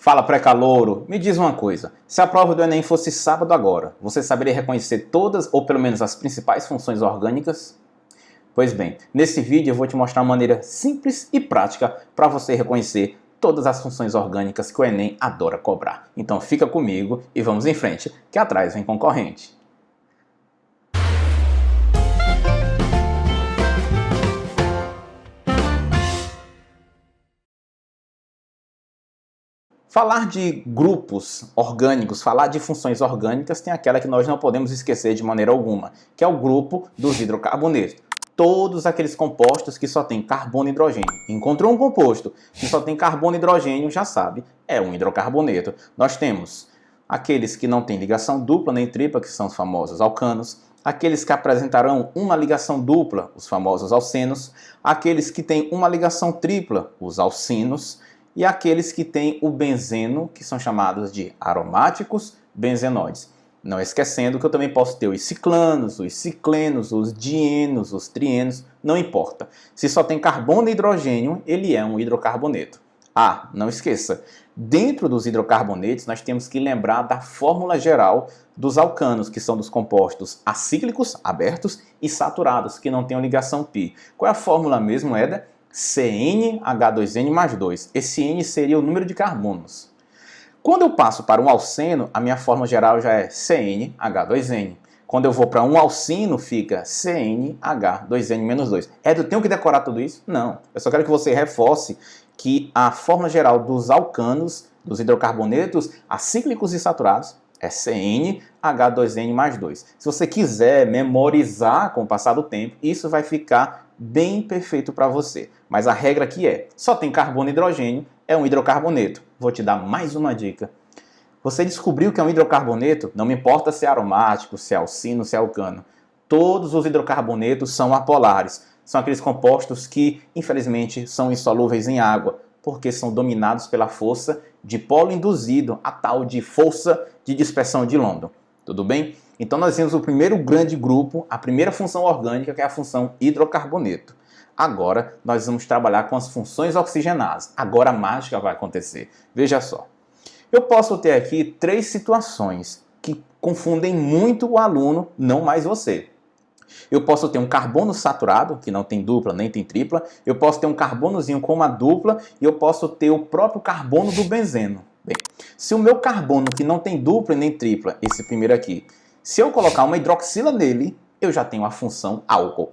Fala pré-calouro, me diz uma coisa, se a prova do Enem fosse sábado agora, você saberia reconhecer todas ou pelo menos as principais funções orgânicas? Pois bem, nesse vídeo eu vou te mostrar uma maneira simples e prática para você reconhecer todas as funções orgânicas que o Enem adora cobrar. Então fica comigo e vamos em frente, que atrás vem concorrente. Falar de grupos orgânicos, falar de funções orgânicas, tem aquela que nós não podemos esquecer de maneira alguma, que é o grupo dos hidrocarbonetos. Todos aqueles compostos que só tem carbono e hidrogênio. Encontrou um composto que só tem carbono e hidrogênio, já sabe, é um hidrocarboneto. Nós temos aqueles que não têm ligação dupla nem tripla, que são os famosos alcanos, aqueles que apresentarão uma ligação dupla, os famosos alcenos, aqueles que têm uma ligação tripla, os alcinos, e aqueles que têm o benzeno, que são chamados de aromáticos benzenoides. Não esquecendo que eu também posso ter os ciclanos, os ciclenos, os dienos, os trienos, não importa. Se só tem carbono e hidrogênio, ele é um hidrocarboneto. Ah, não esqueça, dentro dos hidrocarbonetos nós temos que lembrar da fórmula geral dos alcanos, que são dos compostos acíclicos, abertos, e saturados, que não têm ligação π. Qual é a fórmula mesmo, Éder? CnH2n mais 2. Esse N seria o número de carbonos. Quando eu passo para um alceno, a minha fórmula geral já é CnH2n. Quando eu vou para um alcino, fica CnH2n-2. Eu tenho que decorar tudo isso? Não. Eu só quero que você reforce que a fórmula geral dos alcanos, dos hidrocarbonetos acíclicos e saturados, é CnH2n mais 2. Se você quiser memorizar com o passar do tempo, isso vai ficar bem perfeito para você. Mas a regra aqui é, só tem carbono e hidrogênio, é um hidrocarboneto. Vou te dar mais uma dica. Você descobriu que é um hidrocarboneto, não me importa se é aromático, se é alcino, se é alcano. Todos os hidrocarbonetos são apolares. São aqueles compostos que, infelizmente, são insolúveis em água, porque são dominados pela força de polo induzido, a tal de força de dispersão de London. Tudo bem? Então nós temos o primeiro grande grupo, a primeira função orgânica, que é a função hidrocarboneto. Agora nós vamos trabalhar com as funções oxigenadas. Agora a mágica vai acontecer. Veja só. Eu posso ter aqui três situações que confundem muito o aluno, não mais você. Eu posso ter um carbono saturado, que não tem dupla nem tem tripla. Eu posso ter um carbonozinho com uma dupla e eu posso ter o próprio carbono do benzeno. Bem, se o meu carbono que não tem dupla nem tripla, esse primeiro aqui, se eu colocar uma hidroxila nele, eu já tenho a função álcool.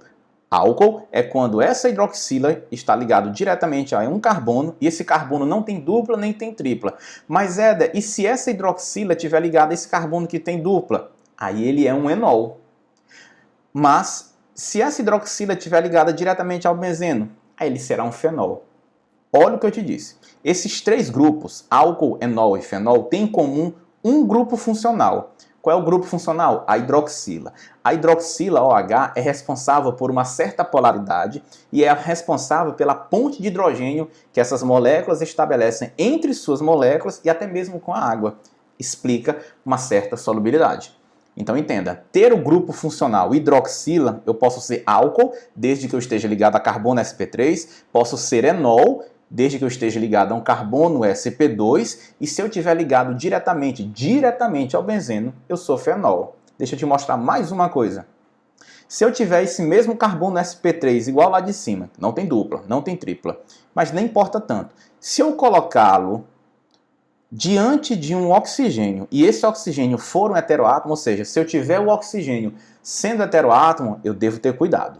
Álcool é quando essa hidroxila está ligada diretamente a um carbono e esse carbono não tem dupla nem tem tripla. Mas Éder, e se essa hidroxila estiver ligada a esse carbono que tem dupla? Aí ele é um enol. Mas se essa hidroxila estiver ligada diretamente ao benzeno, aí ele será um fenol. Olha o que eu te disse. Esses três grupos, álcool, enol e fenol, têm em comum um grupo funcional. Qual é o grupo funcional? A hidroxila. A hidroxila, OH, é responsável por uma certa polaridade e é responsável pela ponte de hidrogênio que essas moléculas estabelecem entre suas moléculas e até mesmo com a água. Explica uma certa solubilidade. Então entenda, ter o grupo funcional hidroxila, eu posso ser álcool, desde que eu esteja ligado a carbono sp3, posso ser enol, desde que eu esteja ligado a um carbono sp2, e se eu estiver ligado diretamente ao benzeno, eu sou fenol. Deixa eu te mostrar mais uma coisa. Se eu tiver esse mesmo carbono sp3 igual lá de cima, não tem dupla, não tem tripla, mas nem importa tanto. Se eu colocá-lo diante de um oxigênio, e esse oxigênio for um heteroátomo, ou seja, se eu tiver o oxigênio sendo heteroátomo, eu devo ter cuidado.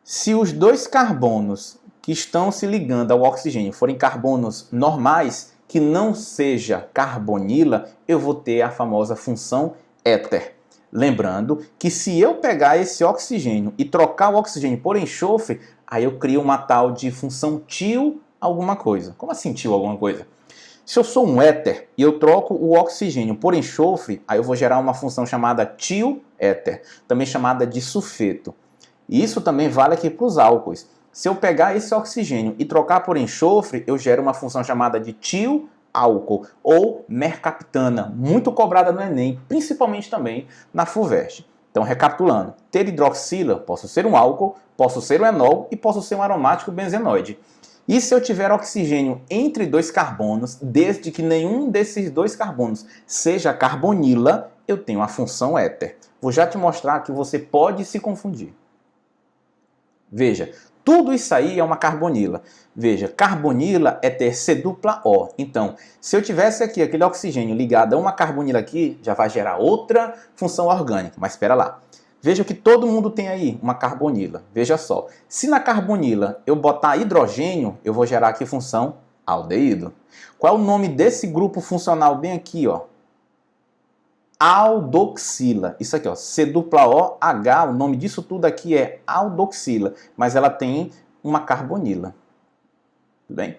Se os dois carbonos que estão se ligando ao oxigênio forem carbonos normais, que não seja carbonila, eu vou ter a famosa função éter. Lembrando que se eu pegar esse oxigênio e trocar o oxigênio por enxofre, aí eu crio uma tal de função tio alguma coisa. Como assim tio alguma coisa? Se eu sou um éter e eu troco o oxigênio por enxofre, aí eu vou gerar uma função chamada tio-éter, também chamada de sulfeto. E isso também vale aqui para os álcoois. Se eu pegar esse oxigênio e trocar por enxofre, eu gero uma função chamada de tio-álcool, ou mercaptana, muito cobrada no Enem, principalmente também na FUVEST. Então, recapitulando, ter hidroxila, posso ser um álcool, posso ser um enol e posso ser um aromático benzenoide. E se eu tiver oxigênio entre dois carbonos, desde que nenhum desses dois carbonos seja carbonila, eu tenho a função éter. Vou já te mostrar que você pode se confundir. Veja, tudo isso aí é uma carbonila. Veja, carbonila é ter C dupla O. Então, se eu tivesse aqui aquele oxigênio ligado a uma carbonila aqui, já vai gerar outra função orgânica. Mas espera lá. Veja que todo mundo tem aí uma carbonila. Veja só, se na carbonila eu botar hidrogênio, eu vou gerar aqui função aldeído. Qual é o nome desse grupo funcional bem aqui, ó? Aldoxila. Isso aqui, ó, C dupla O H, o nome disso tudo aqui é aldoxila, mas ela tem uma carbonila. Tudo bem?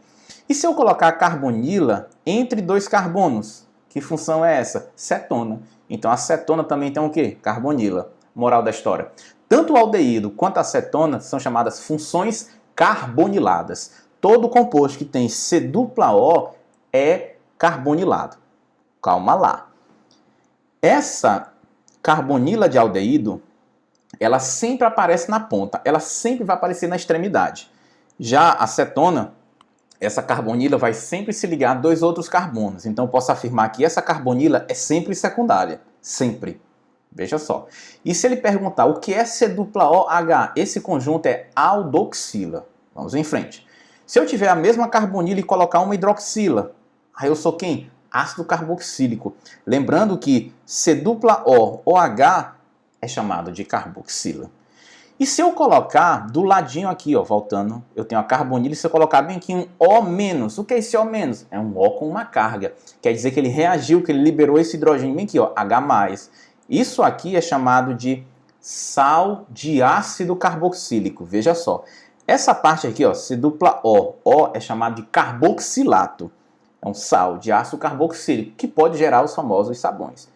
E se eu colocar a carbonila entre dois carbonos? Que função é essa? Cetona. Então a cetona também tem o quê? Carbonila. Moral da história. Tanto o aldeído quanto a cetona são chamadas funções carboniladas. Todo composto que tem C dupla O é carbonilado. Calma lá. Essa carbonila de aldeído, ela sempre aparece na ponta, ela sempre vai aparecer na extremidade. Já a cetona, essa carbonila vai sempre se ligar a dois outros carbonos. Então eu posso afirmar que essa carbonila é sempre secundária, sempre. Veja só. E se ele perguntar o que é C dupla OH? Esse conjunto é aldoxila. Vamos em frente. Se eu tiver a mesma carbonila e colocar uma hidroxila, aí eu sou quem? Ácido carboxílico. Lembrando que C dupla O, OH, é chamado de carboxila. E se eu colocar do ladinho aqui, ó, voltando, eu tenho a carbonila, e se eu colocar bem aqui um O-, o que é esse O-? É um O com uma carga. Quer dizer que ele reagiu, que ele liberou esse hidrogênio bem aqui, ó, H+. Isso aqui é chamado de sal de ácido carboxílico. Veja só. Essa parte aqui, ó, C dupla O, O é chamado de carboxilato. É um sal de ácido carboxílico que pode gerar os famosos sabões.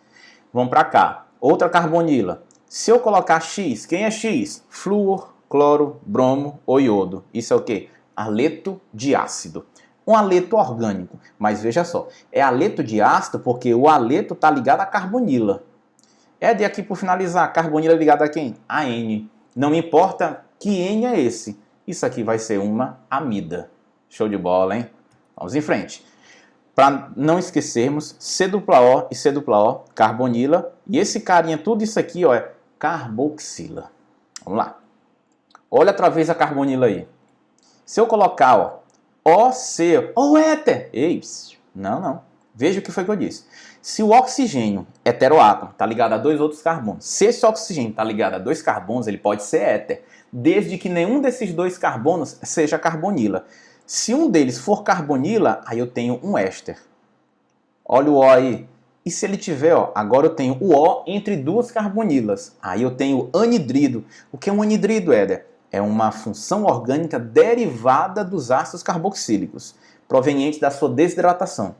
Vamos para cá. Outra carbonila. Se eu colocar X, quem é X? Flúor, cloro, bromo ou iodo. Isso é o quê? Aleto de ácido. Um aleto orgânico. Mas veja só, é aleto de ácido porque o aleto está ligado à carbonila. É de aqui por finalizar, a carbonila ligada a quem? A N. Não importa que N é esse. Isso aqui vai ser uma amida. Show de bola, hein? Vamos em frente. Para não esquecermos, C dupla O e C dupla O, carbonila. E esse carinha, tudo isso aqui, ó, é carboxila. Vamos lá. Olha outra vez a carbonila aí. Se eu colocar, ó, OC, ó, éter. Ei, não. Veja o que foi que eu disse. Se o oxigênio heteroátomo está ligado a dois outros carbonos, se esse oxigênio está ligado a dois carbonos, ele pode ser éter, desde que nenhum desses dois carbonos seja carbonila. Se um deles for carbonila, aí eu tenho um éster. Olha o O aí. E se ele tiver, ó, agora eu tenho o O entre duas carbonilas. Aí eu tenho anidrido. O que é um anidrido, Éder? É uma função orgânica derivada dos ácidos carboxílicos, proveniente da sua desidratação.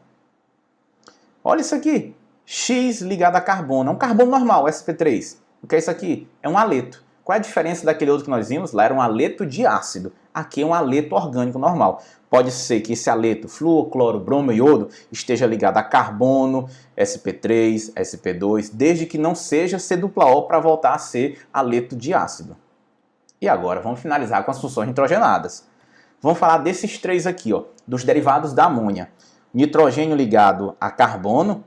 Olha isso aqui. X ligado a carbono. É um carbono normal, sp3. O que é isso aqui? É um aleto. Qual é a diferença daquele outro que nós vimos? Lá era um aleto de ácido. Aqui é um aleto orgânico normal. Pode ser que esse aleto, flúor, cloro, bromo e iodo, esteja ligado a carbono, sp3, sp2, desde que não seja C dupla O para voltar a ser aleto de ácido. E agora vamos finalizar com as funções nitrogenadas. Vamos falar desses três aqui, ó, dos derivados da amônia. Nitrogênio ligado a carbono,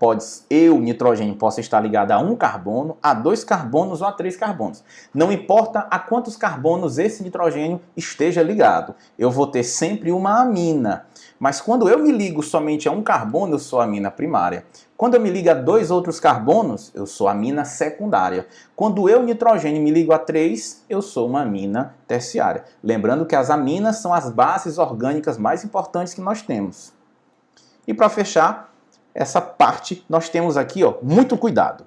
o nitrogênio possa estar ligado a um carbono, a dois carbonos ou a três carbonos. Não importa a quantos carbonos esse nitrogênio esteja ligado, eu vou ter sempre uma amina. Mas quando eu me ligo somente a um carbono, eu sou amina primária. Quando eu me ligo a dois outros carbonos, eu sou amina secundária. Quando eu, nitrogênio, me ligo a três, eu sou uma amina terciária. Lembrando que as aminas são as bases orgânicas mais importantes que nós temos. E para fechar essa parte, nós temos aqui, ó, muito cuidado.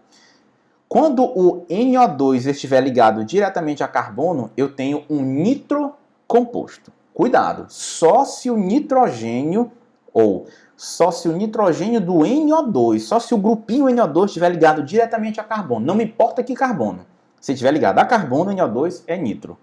Quando o NO2 estiver ligado diretamente a carbono, eu tenho um nitrocomposto. Cuidado, só se o nitrogênio do NO2, só se o grupinho NO2 estiver ligado diretamente a carbono. Não me importa que carbono. Se estiver ligado a carbono, NO2 é nitro.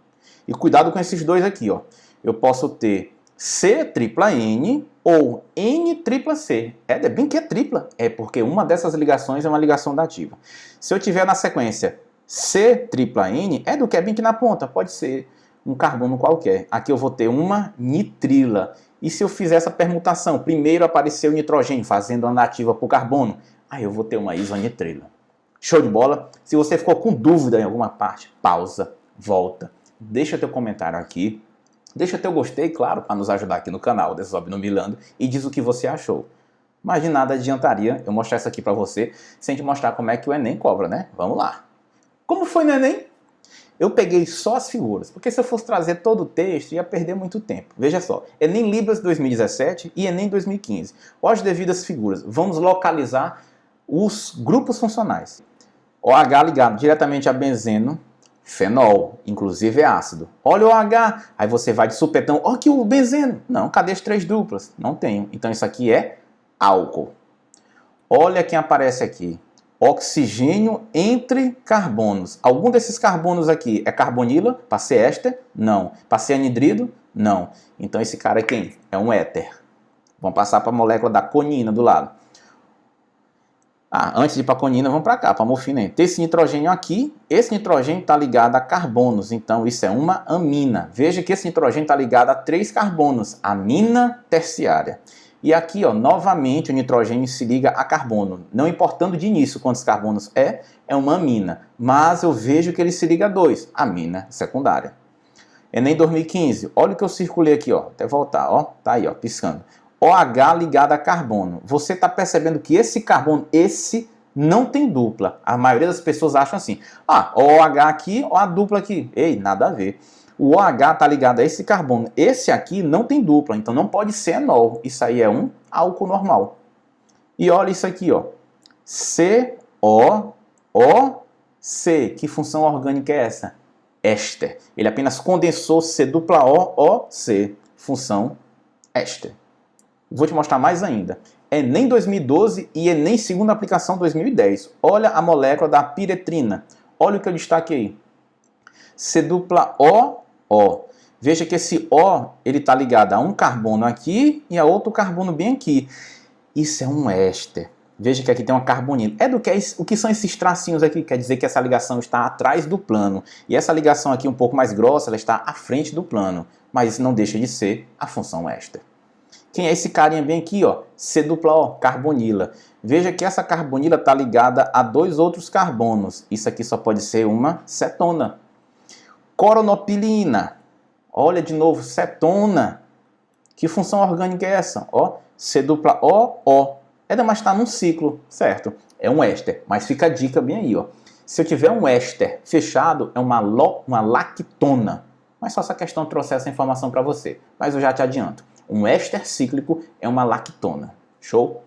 E cuidado com esses dois aqui, ó. Eu posso ter C tripla N ou N tripla C. É bem que é tripla. É porque uma dessas ligações é uma ligação dativa. Se eu tiver na sequência C tripla N, é do que é bem que na ponta. Pode ser um carbono qualquer. Aqui eu vou ter uma nitrila. E se eu fizer essa permutação, primeiro apareceu o nitrogênio fazendo a nativa para o carbono, aí eu vou ter uma isonitrila. Show de bola? Se você ficou com dúvida em alguma parte, pausa, volta, deixa teu comentário aqui, deixa teu gostei, claro, para nos ajudar aqui no canal Desobe no Milando, e diz o que você achou. Mas de nada adiantaria eu mostrar isso aqui para você sem te mostrar como é que o Enem cobra, né? Vamos lá. Como foi no Enem? Eu peguei só as figuras, porque se eu fosse trazer todo o texto, ia perder muito tempo. Veja só, Enem Libras 2017 e Enem 2015. Olha as devidas figuras. Vamos localizar os grupos funcionais. OH ligado diretamente a benzeno, fenol, inclusive é ácido. Olha o OH, aí você vai de supetão, olha aqui o benzeno. Não, cadê as 3 duplas? Não tenho. Então isso aqui é álcool. Olha quem aparece aqui. Oxigênio entre carbonos. Algum desses carbonos aqui é carbonila? Para ser éster? Não. Para ser anidrido? Não. Então esse cara é quem? É um éter. Vamos passar para a molécula da conina do lado. Antes de ir para a conina, vamos para cá, para a morfina. Tem esse nitrogênio aqui. Esse nitrogênio está ligado a carbonos. Então isso é uma amina. Veja que esse nitrogênio está ligado a 3 carbonos. Amina terciária. E aqui, ó, novamente, o nitrogênio se liga a carbono. Não importando de início quantos carbonos é uma amina. Mas eu vejo que ele se liga a 2, amina secundária. Enem 2015, olha o que eu circulei aqui, ó. Até voltar, ó. Tá aí, ó, piscando. OH ligado a carbono. Você está percebendo que esse carbono, esse não tem dupla. A maioria das pessoas acham assim. OH aqui, ó, a dupla aqui. Ei, nada a ver. O OH está ligado a esse carbono. Esse aqui não tem dupla, então não pode ser enol. Isso aí é um álcool normal. E olha isso aqui, ó. COOC. Que função orgânica é essa? Éster. Ele apenas condensou C dupla OOC. Função éster. Vou te mostrar mais ainda. Enem 2012 e Enem segunda aplicação 2010. Olha a molécula da piretrina. Olha o que eu destaquei aí. C dupla O. Veja que esse O ele está ligado a um carbono aqui e a outro carbono bem aqui. Isso é um éster. Veja que aqui tem uma carbonila. O que são esses tracinhos aqui? Quer dizer que essa ligação está atrás do plano. E essa ligação aqui um pouco mais grossa, ela está à frente do plano. Mas isso não deixa de ser a função éster. Quem é esse carinha bem aqui, ó? C dupla O, carbonila. Veja que essa carbonila está ligada a 2 outros carbonos. Isso aqui só pode ser uma cetona. Coronopilina. Olha de novo, cetona. Que função orgânica é essa? Ó, C dupla O. Mas está num ciclo, certo? É um éster, mas fica a dica bem aí, ó. Se eu tiver um éster fechado, é uma lactona. Mas só essa questão trouxe essa informação para você. Mas eu já te adianto. Um éster cíclico é uma lactona. Show?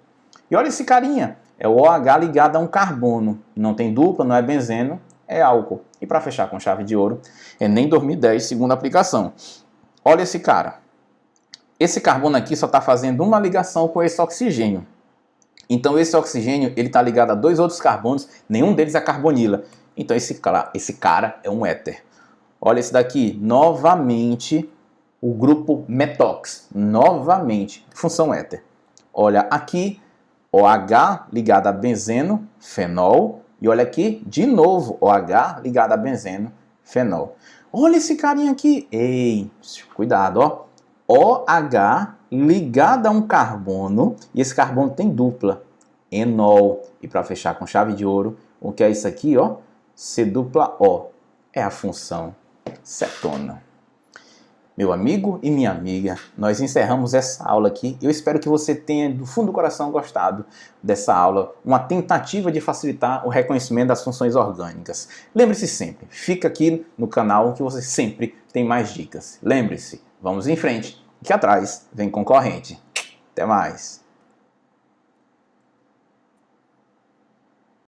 E olha esse carinha. É o OH ligado a um carbono. Não tem dupla, não é benzeno, é álcool. E para fechar com chave de ouro, Enem 2010, segunda aplicação. Olha esse cara. Esse carbono aqui só está fazendo uma ligação com esse oxigênio. Então esse oxigênio ele está ligado a 2 outros carbonos, nenhum deles é carbonila. Então esse cara é um éter. Olha esse daqui, novamente o grupo metox, novamente, função éter. Olha aqui, OH ligado a benzeno, fenol. E olha aqui, de novo, OH ligado a benzeno, fenol. Olha esse carinha aqui. Ei, cuidado, ó. OH ligado a um carbono. E esse carbono tem dupla, enol. E para fechar com chave de ouro, o que é isso aqui, ó? C dupla O. É a função cetona. Meu amigo e minha amiga, nós encerramos essa aula aqui. Eu espero que você tenha, do fundo do coração, gostado dessa aula. Uma tentativa de facilitar o reconhecimento das funções orgânicas. Lembre-se sempre, fica aqui no canal que você sempre tem mais dicas. Lembre-se, vamos em frente, que atrás vem concorrente. Até mais!